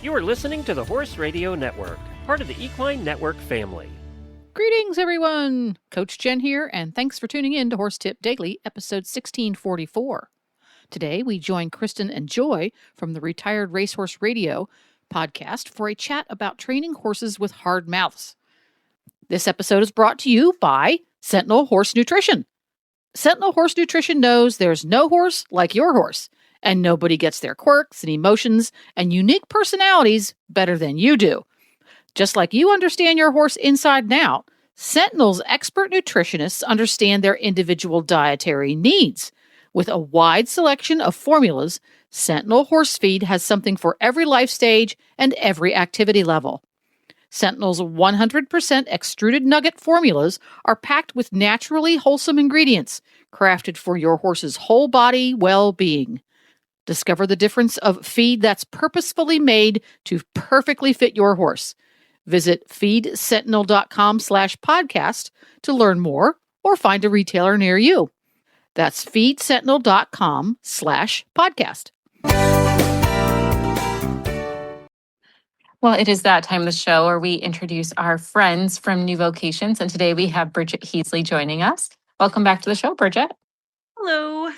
You are listening to the Horse Radio Network, part of the Equine Network family. Greetings, everyone! Coach Jen here, and thanks for tuning in to Horse Tip Daily, episode 1644. Today, we join Kristen and Joy from the Retired Racehorse Radio podcast for a chat about training horses with hard mouths. This episode is brought to you by Sentinel Horse Nutrition. Sentinel Horse Nutrition knows there's no horse like your horse, and nobody gets their quirks and emotions and unique personalities better than you do. Just like you understand your horse inside and out, Sentinel's expert nutritionists understand their individual dietary needs. With a wide selection of formulas, Sentinel Horse Feed has something for every life stage and every activity level. Sentinel's 100% extruded nugget formulas are packed with naturally wholesome ingredients, crafted for your horse's whole body well-being. Discover the difference of feed that's purposefully made to perfectly fit your horse. Visit feedsentinel.com/podcast to learn more or find a retailer near you. That's feedsentinel.com/podcast. Well, it is that time of the show where we introduce our friends from new vocations. And today we have Bridget Heasley joining us. Welcome back to the show, Bridget. Hello.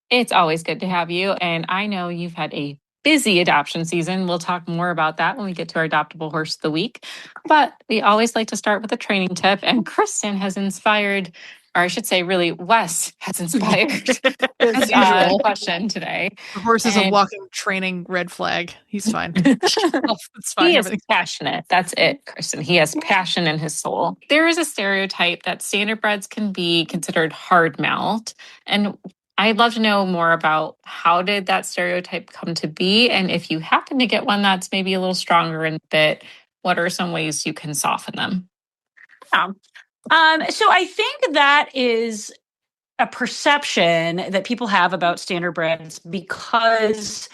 It's always good to have you. And I know you've had a busy adoption season. We'll talk more about that when we get to our adoptable horse of the week. But we always like to start with a training tip. And Kristen has inspired, or I should say, really, Wes has inspired this question today. The horse is a walking training red flag. He's fine. It's fine. He is passionate. That's it, Kristen. He has passion in his soul. There is a stereotype that standardbreds can be considered hard-mouthed. And I'd love to know more about how did that stereotype come to be? And if you happen to get one that's maybe a little stronger in bit, what are some ways you can soften them? Yeah. So I think that is a perception that people have about standardbreds because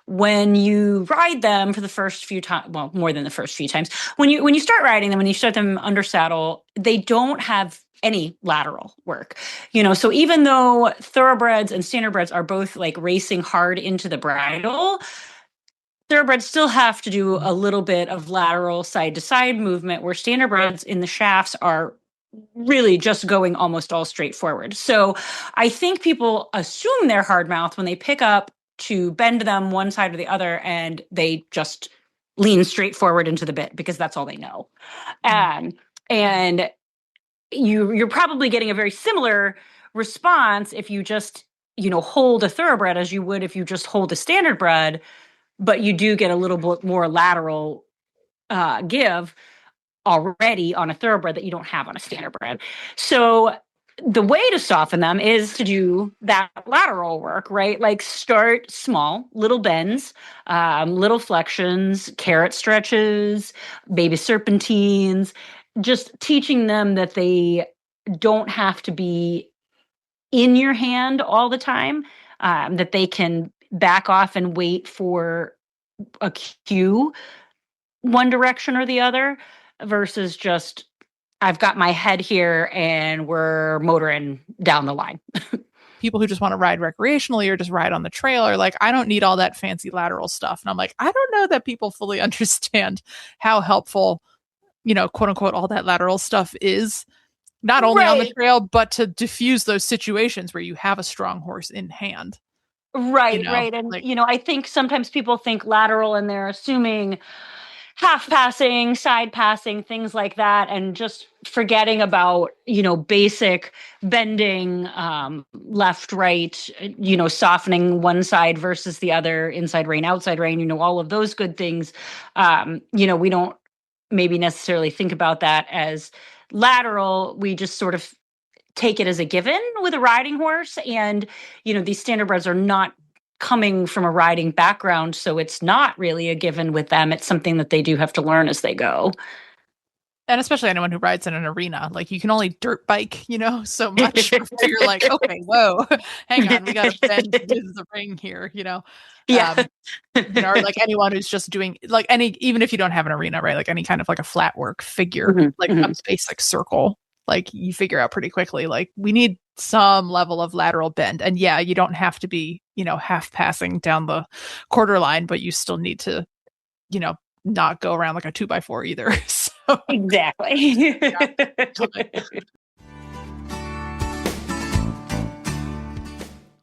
when you ride them for the first few times, well, more than the first few times, when you start riding them, when you start them under saddle, they don't have any lateral work, so even though thoroughbreds and standardbreds are both like racing hard into the bridle, thoroughbreds still have to do a little bit of lateral side to side movement where standardbreds in the shafts are really just going almost all straight forward. So I think people assume they're hard mouth when they pick up to bend them one side or the other and they just lean straight forward into the bit because that's all they know. And you're probably getting a very similar response if you just, hold a thoroughbred as you would if you just hold a standardbred, but you do get a little bit more lateral give already on a thoroughbred that you don't have on a standardbred. So the way to soften them is to do that lateral work, right? Like start small, little bends, little flexions, carrot stretches, baby serpentines, just teaching them that they don't have to be in your hand all the time, that they can back off and wait for a cue one direction or the other versus just, I've got my head here and we're motoring down the line. People who just want to ride recreationally or just ride on the trail are like, I don't need all that fancy lateral stuff. And I'm like, I don't know that people fully understand how helpful, quote unquote, all that lateral stuff is not only on the trail, but to diffuse those situations where you have a strong horse in hand. Right. And, I think sometimes people think lateral and they're assuming half passing, side passing, things like that, and just forgetting about, basic bending, left, right, softening one side versus the other, inside rein, outside rein, all of those good things. We don't maybe necessarily think about that as lateral. We just sort of take it as a given with a riding horse. And, these standardbreds are not coming from a riding background, so it's not really a given with them. It's something that they do have to learn as they go. And especially anyone who rides in an arena, like you can only dirt bike, so much. You're like, okay, whoa, hang on, we got to bend with the ring here, Yeah. Or like anyone who's just doing like even if you don't have an arena, right? Like any kind of like a flat work figure, a basic circle, like you figure out pretty quickly, like we need some level of lateral bend. And yeah, you don't have to be, half passing down the quarter line, but you still need to not go around like a 2x4 either. So Exactly.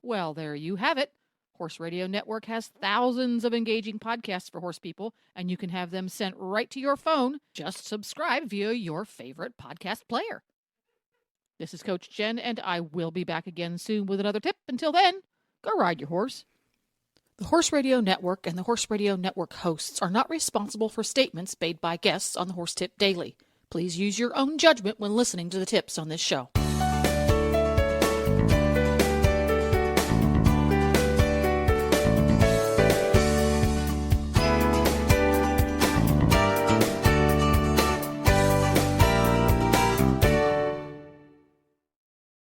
Well, there you have it. Horse Radio Network has thousands of engaging podcasts for horse people, and you can have them sent right to your phone. Just subscribe via your favorite podcast player. This is Coach Jen, and I will be back again soon with another tip. Until then, go ride your horse. The Horse Radio Network and the Horse Radio Network hosts are not responsible for statements made by guests on the Horse Tip Daily. Please use your own judgment when listening to the tips on this show.